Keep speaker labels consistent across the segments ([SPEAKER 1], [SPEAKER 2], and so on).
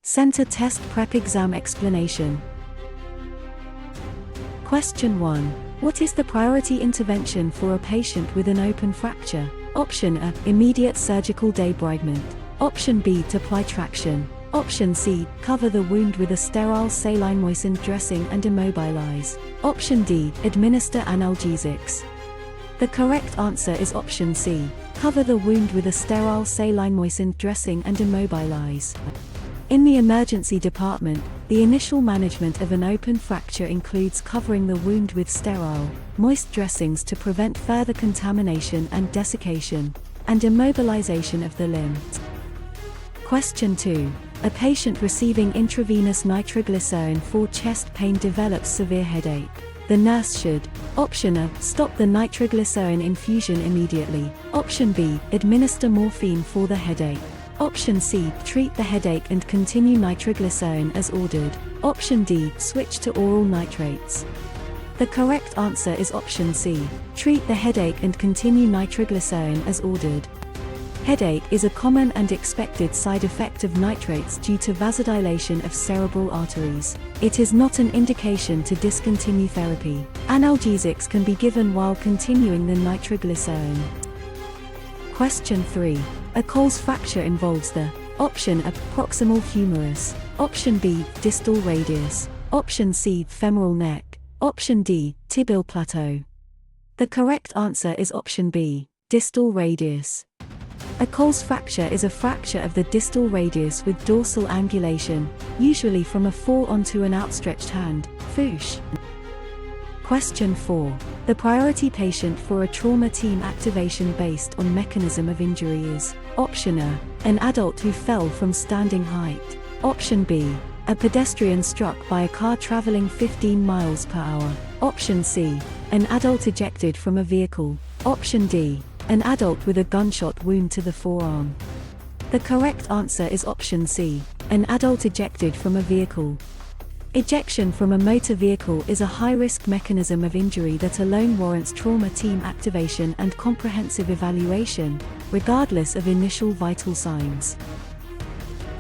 [SPEAKER 1] Center Test Prep Exam Explanation. Question 1. What is the priority intervention for a patient with an open fracture? Option A. Immediate surgical debridement. Option B. To apply traction. Option C. Cover the wound with a sterile saline moistened dressing and immobilize. Option D. Administer analgesics. The correct answer is option C. Cover the wound with a sterile saline moistened dressing and immobilize. In the emergency department, the initial management of an open fracture includes covering the wound with sterile, moist dressings to prevent further contamination and desiccation, and immobilization of the limb. Question 2. A patient receiving intravenous nitroglycerin for chest pain develops severe headache. The nurse should: Option A. Stop the nitroglycerin infusion immediately. Option B. Administer morphine for the headache. Option C. Treat the headache and continue nitroglycerin as ordered. Option D. Switch to oral nitrates. The correct answer is option C. Treat the headache and continue nitroglycerin as ordered. Headache is a common and expected side effect of nitrates due to vasodilation of cerebral arteries. It is not an indication to discontinue therapy. Analgesics can be given while continuing the nitroglycerin. Question 3. A Cole's fracture involves the: Option A. Proximal humerus. Option B. Distal radius. Option C. Femoral neck. Option D. Tibial plateau. The correct answer is option B. Distal radius. A Cole's fracture is a fracture of the distal radius with dorsal angulation, usually from a fall onto an outstretched hand, foosh. Question 4. The priority patient for a trauma team activation based on mechanism of injury is: Option A. An adult who fell from standing height. Option B. A pedestrian struck by a car traveling 15 miles per hour. Option C. An adult ejected from a vehicle. Option D. An adult with a gunshot wound to the forearm. The correct answer is option C. An adult ejected from a vehicle. Ejection from a motor vehicle is a high-risk mechanism of injury that alone warrants trauma team activation and comprehensive evaluation, regardless of initial vital signs.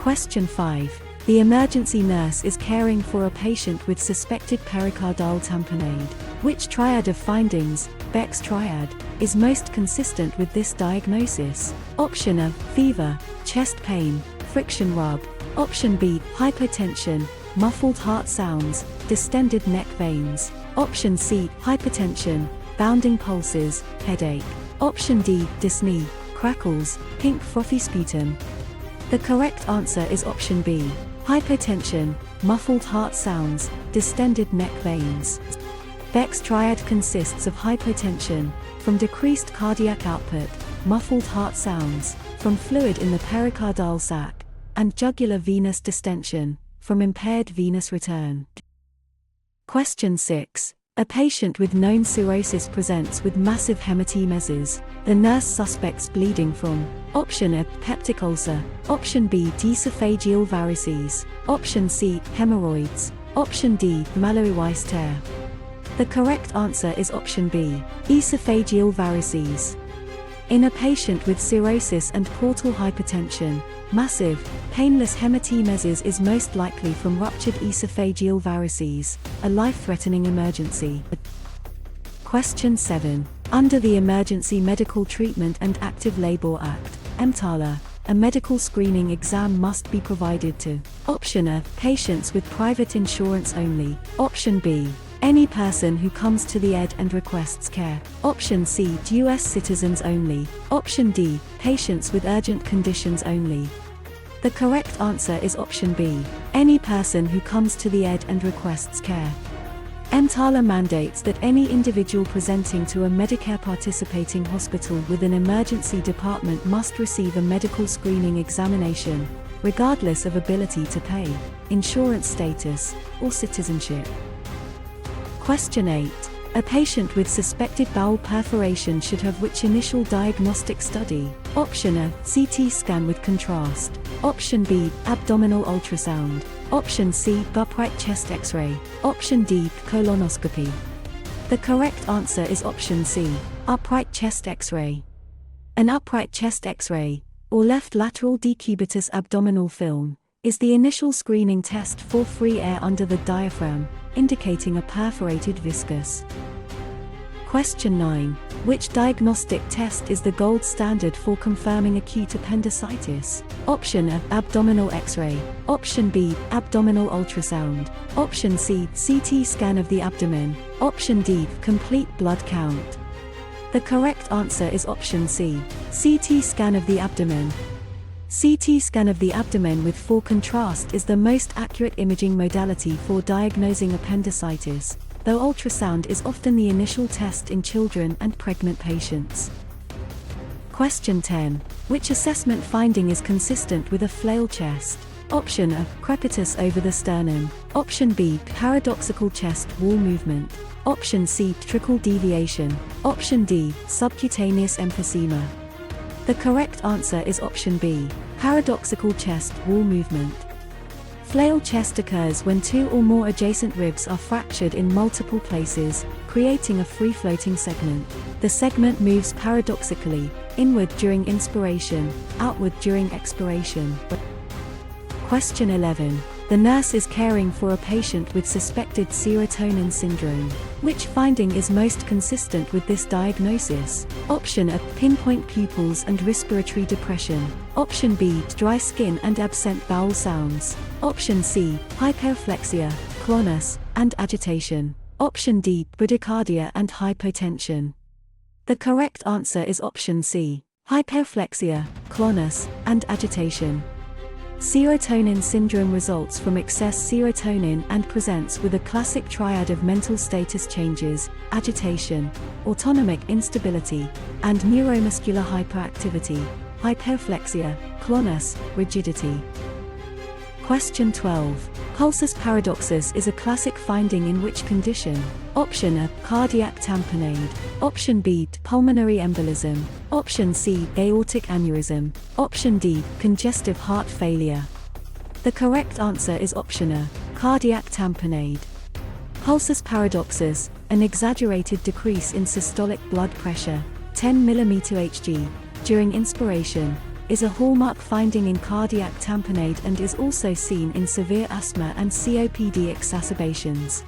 [SPEAKER 1] Question 5. The emergency nurse is caring for a patient with suspected pericardial tamponade. Which triad of findings, Beck's triad, is most consistent with this diagnosis? Option A. Fever, chest pain, friction rub. Option B. Hypotension, muffled heart sounds, distended neck veins. Option C. Hypertension, bounding pulses, headache. Option D. Dyspnea, crackles, pink frothy sputum. The correct answer is option B. Hypotension, muffled heart sounds, distended neck veins. Beck's triad consists of hypotension, from decreased cardiac output, muffled heart sounds, from fluid in the pericardial sac, and jugular venous distension, from impaired venous return. Question 6. A patient with known cirrhosis presents with massive hematemesis. The nurse suspects bleeding from: Option A. Peptic ulcer. Option B. Esophageal varices. Option C. Hemorrhoids. Option D. Malloy-Weiss tear. The correct answer is option B. Esophageal varices. In a patient with cirrhosis and portal hypertension, massive, painless hematemesis is most likely from ruptured esophageal varices, a life-threatening emergency. Question 7. Under the Emergency Medical Treatment and Active Labor Act, EMTALA, a medical screening exam must be provided to: Option A. Patients with private insurance only. Option B. Any person who comes to the ED and requests care. Option C. US citizens only. Option D. Patients with urgent conditions only. The correct answer is option B. Any person who comes to the ED and requests care. EMTALA mandates that any individual presenting to a Medicare participating hospital with an emergency department must receive a medical screening examination, regardless of ability to pay, insurance status, or citizenship. Question 8. A patient with suspected bowel perforation should have which initial diagnostic study? Option A. CT scan with contrast. Option B. Abdominal ultrasound. Option C. Upright chest X-ray. Option D. Colonoscopy. The correct answer is option C. Upright chest X-ray. An upright chest X-ray, or left lateral decubitus abdominal film, is the initial screening test for free air under the diaphragm, indicating a perforated viscus. Question 9. Which diagnostic test is the gold standard for confirming acute appendicitis? Option A, abdominal X-ray. Option B, abdominal ultrasound. Option C, CT scan of the abdomen. Option D, complete blood count. The correct answer is option C, CT scan of the abdomen. CT scan of the abdomen with for contrast is the most accurate imaging modality for diagnosing appendicitis, though ultrasound is often the initial test in children and pregnant patients. Question 10. Which assessment finding is consistent with a flail chest? Option A, crepitus over the sternum. Option B, paradoxical chest wall movement. Option C, trickle deviation. Option D, subcutaneous emphysema. The correct answer is option B, paradoxical chest wall movement. Flail chest occurs when two or more adjacent ribs are fractured in multiple places, creating a free-floating segment. The segment moves paradoxically, inward during inspiration, outward during expiration. Question 11. The nurse is caring for a patient with suspected serotonin syndrome. Which finding is most consistent with this diagnosis? Option A, pinpoint pupils and respiratory depression. Option B, dry skin and absent bowel sounds. Option C, hyperflexia, clonus, and agitation. Option D, bradycardia and hypotension. The correct answer is option C, hyperflexia, clonus, and agitation. Serotonin syndrome results from excess serotonin and presents with a classic triad of mental status changes, agitation, autonomic instability, and neuromuscular hyperactivity, hyperflexia, clonus, rigidity. Question 12. Pulsus paradoxus is a classic finding in which condition? Option A, cardiac tamponade. Option B, pulmonary embolism. Option C, aortic aneurysm. Option D, congestive heart failure. The correct answer is option A, cardiac tamponade. Pulsus paradoxus, an exaggerated decrease in systolic blood pressure, 10 mmHg, during inspiration, is a hallmark finding in cardiac tamponade and is also seen in severe asthma and COPD exacerbations.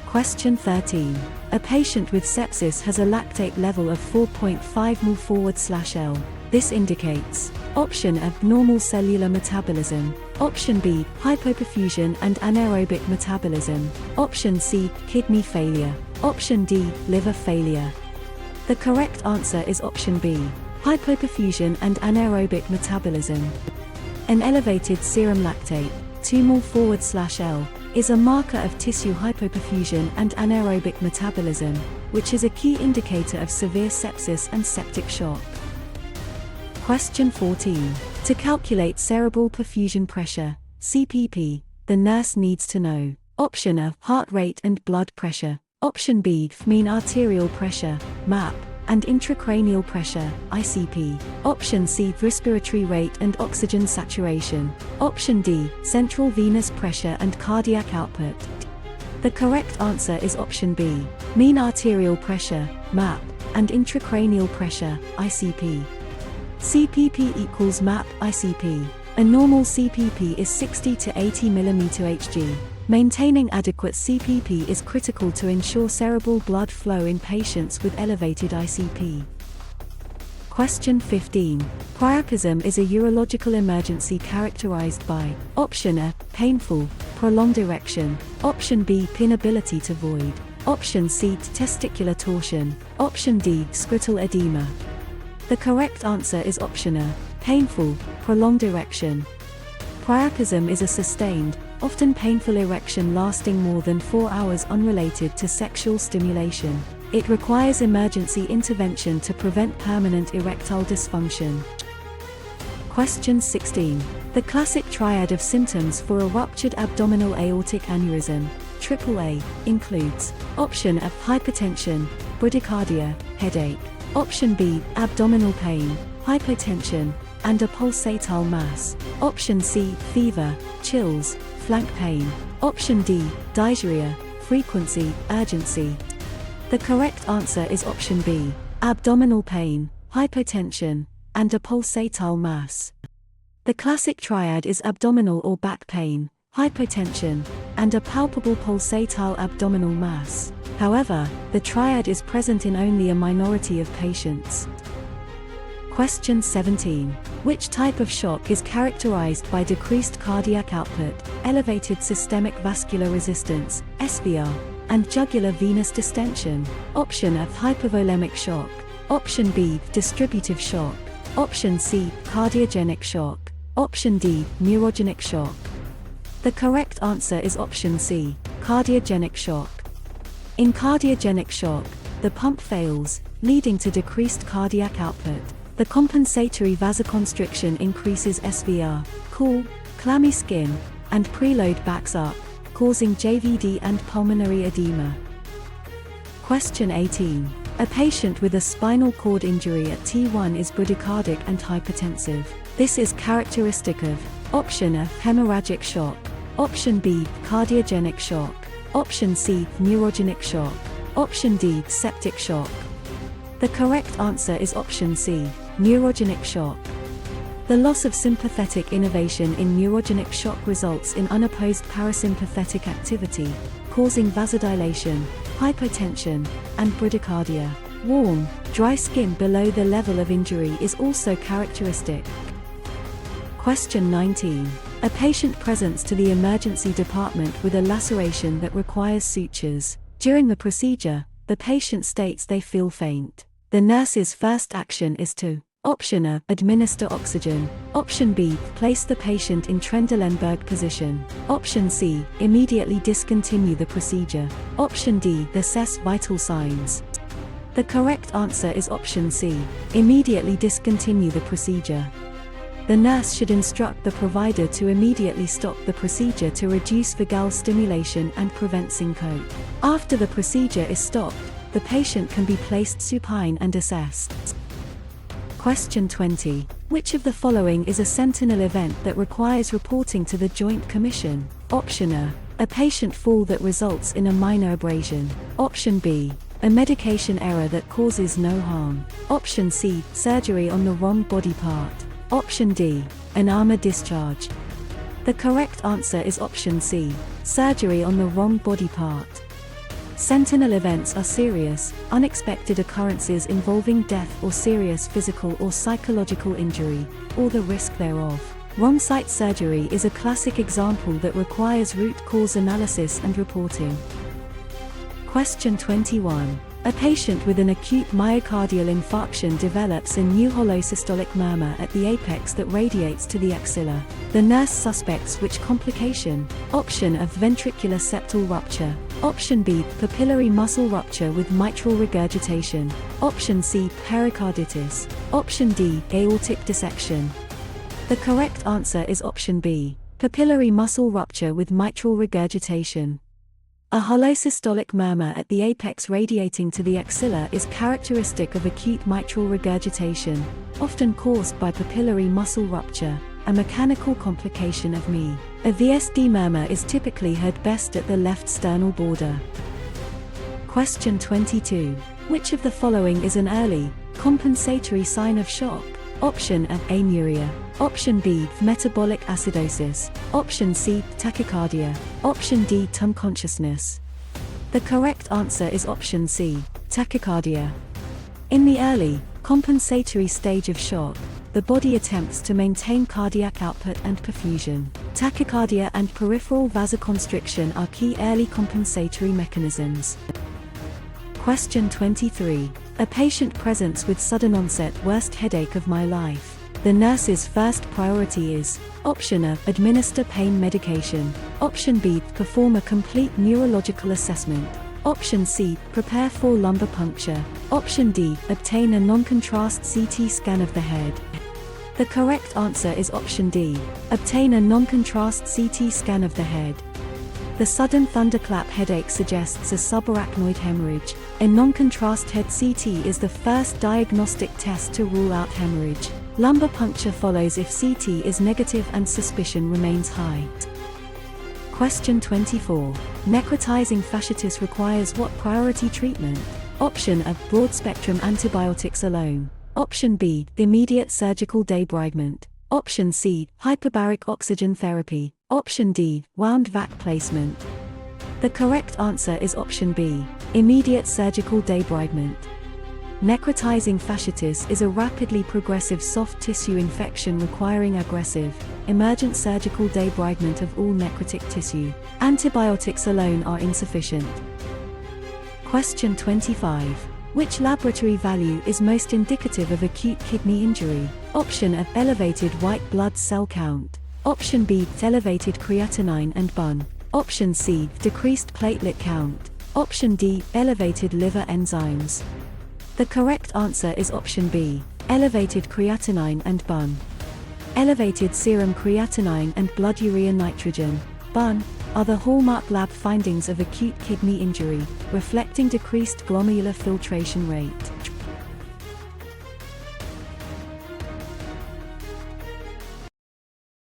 [SPEAKER 1] Question 13. A patient with sepsis has a lactate level of 4.5 mol/L. This indicates: option A, normal cellular metabolism. Option B, hypoperfusion and anaerobic metabolism. Option C, kidney failure. Option D, liver failure. The correct answer is option B, hypoperfusion and anaerobic metabolism. An elevated serum lactate, 2 mol/L, is a marker of tissue hypoperfusion and anaerobic metabolism, which is a key indicator of severe sepsis and septic shock. Question 14. To calculate cerebral perfusion pressure, CPP, the nurse needs to know: option A, heart rate and blood pressure. Option B, mean arterial pressure, MAP, and intracranial pressure, ICP. Option C, respiratory rate and oxygen saturation. Option D, central venous pressure and cardiac output. The correct answer is option B, mean arterial pressure, MAP, and intracranial pressure, ICP. CPP equals MAP, ICP. A normal CPP is 60 to 80 mmHg. Maintaining adequate CPP is critical to ensure cerebral blood flow in patients with elevated ICP. Question 15. Priapism is a urological emergency characterized by: option A, painful, prolonged erection. Option B, inability to void. Option C, testicular torsion. Option D, scrotal edema. The correct answer is option A, painful, prolonged erection. Priapism is a sustained, often painful erection lasting more than 4 hours unrelated to sexual stimulation. It requires emergency intervention to prevent permanent erectile dysfunction. Question 16. The classic triad of symptoms for a ruptured abdominal aortic aneurysm, AAA, includes: option A, hypertension, bradycardia, headache. Option B, abdominal pain, hypotension, and a pulsatile mass. Option C, fever, chills, flank pain. Option D, dysuria, frequency, urgency. The correct answer is option B, abdominal pain, hypotension, and a pulsatile mass. The classic triad is abdominal or back pain, hypotension, and a palpable pulsatile abdominal mass. However, the triad is present in only a minority of patients. Question 17. Which type of shock is characterized by decreased cardiac output, elevated systemic vascular resistance, SVR, and jugular venous distension? Option A, hypovolemic shock. Option B, distributive shock. Option C, cardiogenic shock. Option D, neurogenic shock. The correct answer is option C, cardiogenic shock. In cardiogenic shock, the pump fails, leading to decreased cardiac output. The compensatory vasoconstriction increases SVR, cool, clammy skin, and preload backs up, causing JVD and pulmonary edema. Question 18. A patient with a spinal cord injury at T1 is bradycardic and hypertensive. This is characteristic of option A, hemorrhagic shock. Option B, cardiogenic shock. Option C, neurogenic shock. Option D, septic shock. The correct answer is option C, neurogenic shock. The loss of sympathetic innervation in neurogenic shock results in unopposed parasympathetic activity, causing vasodilation, hypotension, and bradycardia. Warm, dry skin below the level of injury is also characteristic. Question 19. A patient presents to the emergency department with a laceration that requires sutures. During the procedure, the patient states they feel faint. The nurse's first action is to option A, administer oxygen. Option B, place the patient in Trendelenburg position. Option C, immediately discontinue the procedure. Option D, assess vital signs. The correct answer is option C, immediately discontinue the procedure. The nurse should instruct the provider to immediately stop the procedure to reduce vagal stimulation and prevent syncope. After the procedure is stopped, the patient can be placed supine and assessed. Question 20. Which of the following is a sentinel event that requires reporting to the Joint Commission? Option A patient fall that results in a minor abrasion. Option B, a medication error that causes no harm. Option C, surgery on the wrong body part. Option D, an armor discharge. The correct answer is option C, surgery on the wrong body part. Sentinel events are serious, unexpected occurrences involving death or serious physical or psychological injury, or the risk thereof. Wrong site surgery is a classic example that requires root cause analysis and reporting. Question 21. A patient with an acute myocardial infarction develops a new hollow systolic murmur at the apex that radiates to the axilla. The nurse suspects which complication? Option A, ventricular septal rupture. Option B, papillary muscle rupture with mitral regurgitation. Option C, pericarditis. Option D, aortic dissection. The correct answer is option B, papillary muscle rupture with mitral regurgitation. A hollow systolic murmur at the apex radiating to the axilla is characteristic of acute mitral regurgitation, often caused by papillary muscle rupture, a mechanical complication of ME. A VSD murmur is typically heard best at the left sternal border. Question 22. Which of the following is an early, compensatory sign of shock? Option A, anuria. Option B, metabolic acidosis. Option C, tachycardia. Option D, unconsciousness. The correct answer is option C, tachycardia. In the early, compensatory stage of shock, the body attempts to maintain cardiac output and perfusion. Tachycardia and peripheral vasoconstriction are key early compensatory mechanisms. Question 23. A patient presents with sudden onset worst headache of my life. The nurse's first priority is option A, administer pain medication. Option B, perform a complete neurological assessment. Option C, prepare for lumbar puncture. Option D, obtain a non-contrast CT scan of the head. The correct answer is option D, obtain a non-contrast CT scan of the head. The sudden thunderclap headache suggests a subarachnoid hemorrhage. A non-contrast head CT is the first diagnostic test to rule out hemorrhage. Lumbar puncture follows if CT is negative and suspicion remains high. Question 24. Necrotizing fasciitis requires what priority treatment? Option A, broad-spectrum antibiotics alone. Option B, immediate surgical debridement. Option C, hyperbaric oxygen therapy. Option D, wound vac placement. The correct answer is option B, immediate surgical debridement. Necrotizing fasciitis is a rapidly progressive soft tissue infection requiring aggressive, emergent surgical debridement of all necrotic tissue. Antibiotics alone are insufficient. Question 25. Which laboratory value is most indicative of acute kidney injury? Option A, elevated white blood cell count. Option B, elevated creatinine and BUN. Option C, decreased platelet count. Option D, elevated liver enzymes. The correct answer is option B, elevated creatinine and BUN. Elevated serum creatinine and blood urea nitrogen, BUN, are the hallmark lab findings of acute kidney injury, reflecting decreased glomerular filtration rate.